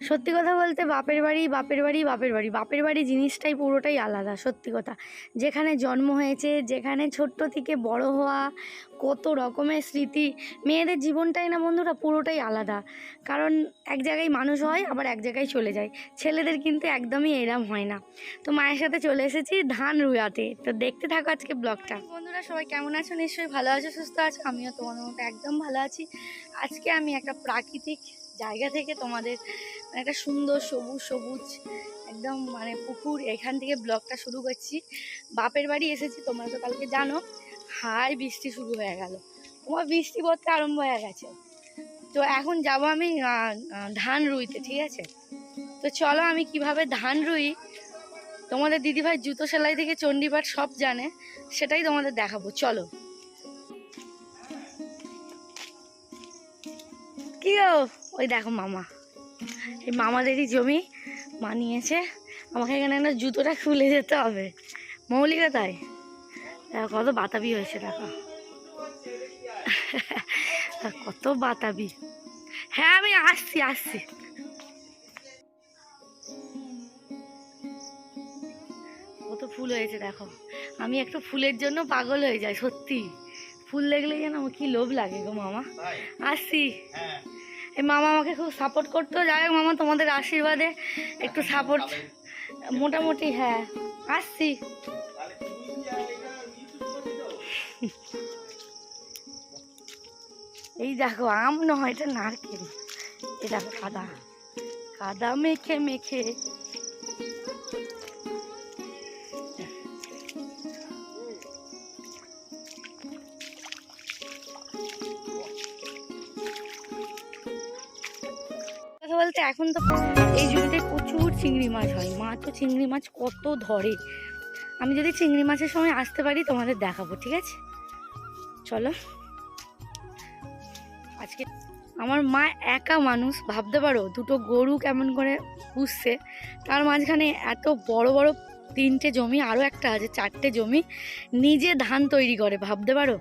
সত্যি কথা বলতে বাপের বাড়ি বাপের বাড়ি বাপের বাড়ি বাপের বাড়ি জিনিসটাই পুরোটাই আলাদা। সত্যি কথা, যেখানে জন্ম হয়েছে, যেখানে ছোট্ট থেকে বড় হওয়া, কত রকমের স্মৃতি। মেয়েদের জীবনটাই না বন্ধুরা পুরোটাই আলাদা, কারণ এক জায়গায় মানুষ হয় আবার এক জায়গায় চলে যায়। ছেলেদের কিন্তু একদমই এরম হয় না। তো মায়ের সাথে চলে এসেছি ধান রুয়াতে, তো দেখতে থাকো আজকে ব্লগটা। বন্ধুরা সবাই কেমন আছো? নিশ্চয়ই ভালো আছো, সুস্থ আছো। আমিও তোমাদের মতো একদম ভালো আছি। আজকে আমি একটা প্রাকৃতিক জায়গা থেকে তোমাদের একটা সুন্দর সবুজ সবুজ একদম পুকুর, এখান থেকে ব্লগটা শুরু করছি। বাপের বাড়ি এসেছি, তোমরা তো কালকে জানো হাই বৃষ্টি শুরু হয়ে গেল, তোমার বৃষ্টি পড়তে আরম্ভ হয়ে গেছে। তো এখন যাব আমি ধান রুইতে, ঠিক আছে? তো চলো আমি কিভাবে ধান রুই, তোমাদের দিদিভাই জুতো সেলাই থেকে চণ্ডীপাঠ সব জানে, সেটাই তোমাদের দেখাবো। চলো। কি গো, ওই দেখো মামা, এই মামাদেরই জমি, মা নিয়েছে। আমাকে এখানে একটা জুতোটা খুলে যেতে হবে। মৌলিকা তাই দেখো কত বাতাবি হয়েছে, দেখো কত বাতাবি। হ্যাঁ আমি আসছি আসছি। কত ফুল হয়েছে দেখো, আমি একটু ফুলের জন্য পাগল হয়ে যাই সত্যি। ফুল দেখলে যেন আমার কি লোভ লাগে গো মামা। আসছি। এই মামা আমাকে খুব সাপোর্ট করতো, যাই হোক মামা তোমাদের আশীর্বাদে একটু সাপোর্ট মোটামুটি। হ্যাঁ আসছি। এই দেখো আম নয়, এটা নারকেল। এই দেখো কাদা কাদা মেখে মেখে। কথা বলতে এখন তো এই জমিতে প্রচুর চিংড়ি মাছ হয়। মা তো চিংড়ি মাছ কত ধরে। আমি যদি চিংড়ি মাছের সময় আসতে পারি তোমাদের দেখাবো, ঠিক আছে? চলো। আজকে আমার মা একা মানুষ, ভাবতে পারো দুটো গরু কেমন করে পুষছে, তার মাঝখানে এত বড় বড় 3টে জমি, আরও একটা আছে 4টে জমি, নিজে ধান তৈরি করে। ভাবতে পারো,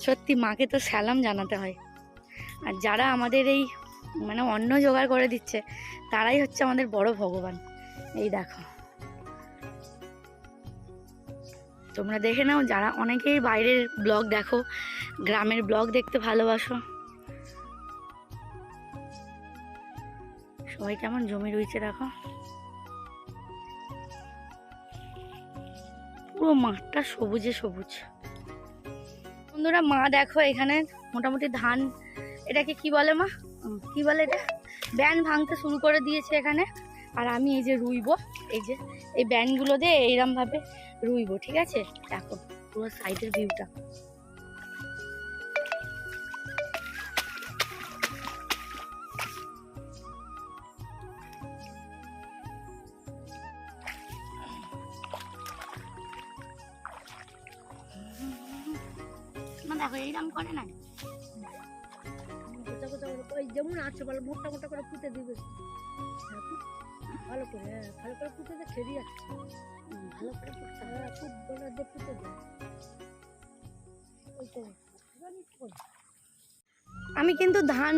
সত্যি মাকে তো সালাম জানাতে হয়। আর যারা আমাদের এই অন্ন জোগাড় করে দিচ্ছে, তারাই হচ্ছে আমাদের বড় ভগবান। এই দেখো, তোমরা দেখে নাও, যারা অনেকেই বাইরের ব্লগ দেখো, গ্রামের ব্লগ দেখতে ভালোবাসো। সবাই কেমন জমি রয়েছে দেখো, পুরো মাঠটা সবুজে সবুজ। বন্ধুরা মা দেখো এখানে মোটামুটি ধান, এটাকে কি বলে মা, কি বলে এটা, ব্যান ভাঙতে শুরু করে দিয়েছে এখানে। আর আমি এই যে রুইবো, এই যে এই ব্যানগুলো দিয়ে এইরকম ভাবে রুইবো, ঠিক আছে? দেখো পুরো সাইডের ভিউটা। দেখো এইরকম করে না, যেমন আছে বলো, মোটা মোটা করে পুঁতে দিবে ভালো করে। ভালো করে পুঁতে দিয়ে খেয়ে যাচ্ছে, ভালো করে পুঁততে হবে, খুব বড় দিয়ে পুঁতে দেয়। আমি কিন্তু ধান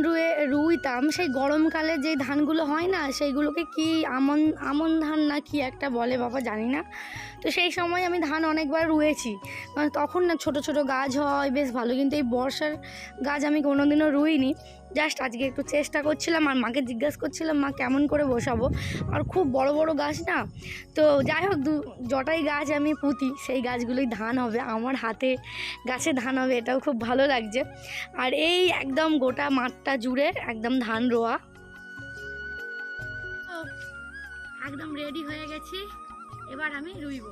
রুইতাম সেই গরমকালে, যে ধানগুলো হয় না, সেইগুলোকে কি আমন ধান না কি একটা বলে বাবা, জানি না। তো সেই সময় আমি ধান অনেকবার রুয়েছি, তখন না ছোট ছোট গাছ হয় বেশ ভালো, কিন্তু এই বর্ষার গাছ আমি কোনোদিনও রুইনি। জাস্ট আজকে একটু চেষ্টা করছিলাম, আর মাকে জিজ্ঞাসা করছিলাম মা কেমন করে বসাবো, আর খুব বড় বড় গাছ না। তো যাই হোক, যটাই গাছ আমি পুঁতি সেই গাছগুলোই ধান হবে, আমার হাতে গাছে ধান হবে, এটাও খুব ভালো লাগছে। আর এই একদম গোটা মাঠটা জুড়ে একদম ধান রোয়া, একদম রেডি হয়ে গেছি, এবার আমি রুইব।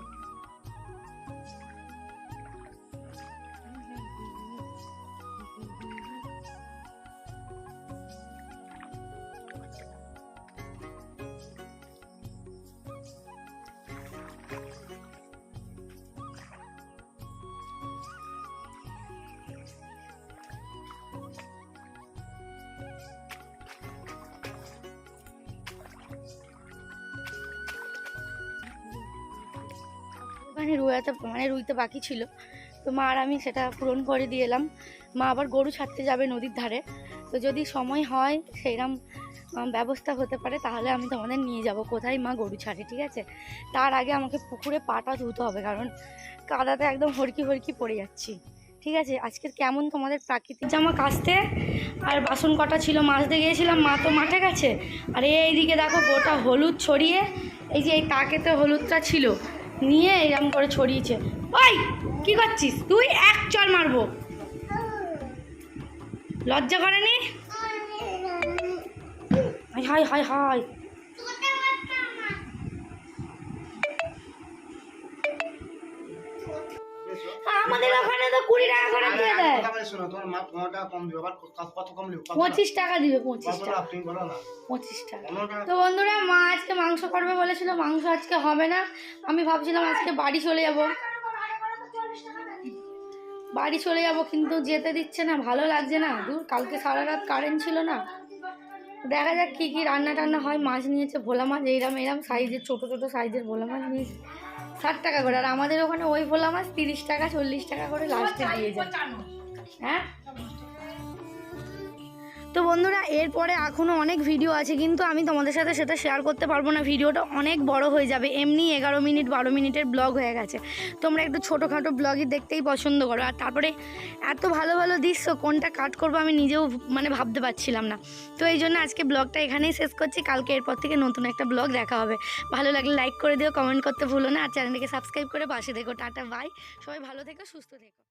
রুইতে বাকি ছিল, তো মা আর আমি সেটা পূরণ করে দিয়ে এলাম। মা আবার গরু ছাড়তে যাবে নদীর ধারে, তো যদি সময় হয় সেইরকম ব্যবস্থা হতে পারে তাহলে আমি তোমাদের নিয়ে যাব কোথায় মা গরু ছাড়ে, ঠিক আছে? তার আগে আমাকে পুকুরে পাটা ধুতে হবে, কারণ কাদাতে একদম হরকি হরকি পড়ে যাচ্ছি, ঠিক আছে? আজকের কেমন তোমাদের প্রাকৃতিক জামা কাচতে আর বাসন কটা ছিল মাজতে গিয়েছিলাম, মা তো মাঠে গেছে। আর এইদিকে দেখো গোটা হলুদ ছড়িয়ে, এই যে এই তাকেতে হলুদটা ছিল নিয়ে এরকম করে ছড়িয়েছে। ওই কি করছিস তুই? এক চড় মারবো, লজ্জা করেনি? হাই হাই হাই, আমাদের ওখানে তো 20 টাকা করে দিয়ে দেয়। 25 টাকা দিবে, 25 টাকা। 25 টাকা। তো বন্ধুরা, মা আজকে মাংস করবে বলেছিল, মাংস আজকে হবে না। আমি ভাবছিলাম আজকে বাড়ি চলে যাব, কিন্তু যেতে দিচ্ছে না, ভালো লাগছে না। দূর, কালকে সারা রাত কারেন্ট ছিল না। দেখা যাক কী কী রান্না টান্না হয়। মাছ নিয়েছে ভোলা মাছ, এইরকম সাইজের, ছোটো ছোটো সাইজের ভোলা মাছ নিয়েছে 60 টাকা করে। আর আমাদের ওখানে ওই ভোলা মাছ 30 টাকা 40 টাকা করে লাস্টে দিয়ে যায়। হ্যাঁ তো বন্ধুরা, এরপরে এখনও অনেক ভিডিও আছে, কিন্তু আমি তোমাদের সাথে সেটা শেয়ার করতে পারবো না। ভিডিওটা অনেক বড় হয়ে যাবে, এমনি 11 মিনিট 12 মিনিটের ব্লগ হয়ে গেছে। তোমরা একটু ছোটোখাটো ব্লগই দেখতেই পছন্দ করো। আর তারপরে এত ভালো ভালো দৃশ্য, কোনটা কাট করবো আমি নিজেও ভাবতে পারছিলাম না। তো এই জন্য আজকে ব্লগটা এখানেই শেষ করছি। কালকে এরপর থেকে নতুন একটা ব্লগ দেখা হবে। ভালো লাগলে লাইক করে দিও, কমেন্ট করতে ভুলো না, আর চ্যানেলটিকে সাবস্ক্রাইব করে পাশে দেখো। টাটা বাই, সবাই ভালো থেকো, সুস্থ থেকো।